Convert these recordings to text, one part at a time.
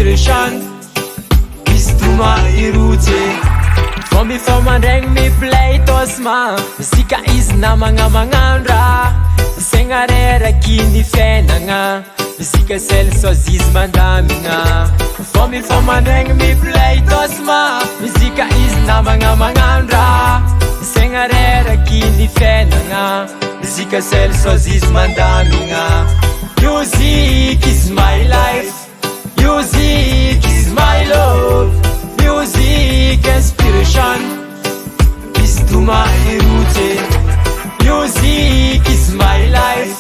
inspiration. Izy toma irotsy vao mifamandregny miplay tosma mizika izy namagna magnandra segna reraky ny fiainagna mizika sely sozy izy mandamigna vao mifamandregny miplay tosma mizika izy namagna magnandra segna reraky ny fiainagna mizika sely sozy izy mandamigna. Music is my life, music is my love, music inspiration. Izy toma irotsy. Music is my life,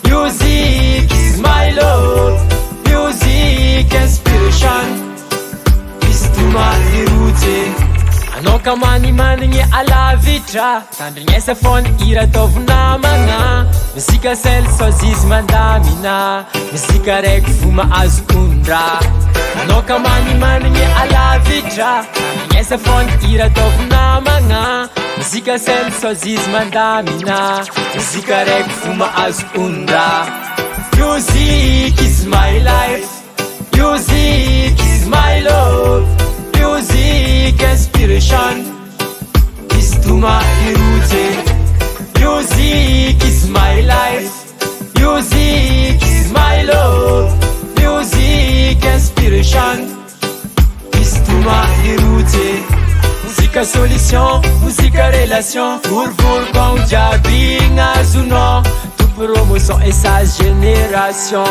music is my love, music inspiration. Izy toma irotsy. Anao ka manimanigny alavitra tandrignesa fony ira ataovy namagna mizika sely sozy izy mandamina mizika raiky vo mahazo ondra. Anao ka manimanigny alavitra tandrignesa fony ira ataovy namagna mizika sely sozy izy mandamina mizika raiky vo mahazo ondra. Music is my life, music is my love, music inspiration. Izy toma irotsy. Music is my life, music is my love, music inspiration. Izy toma irotsy. Muzika solution, muzika relation, vorovory kao jiaby gnazonao to promotion et sa génération.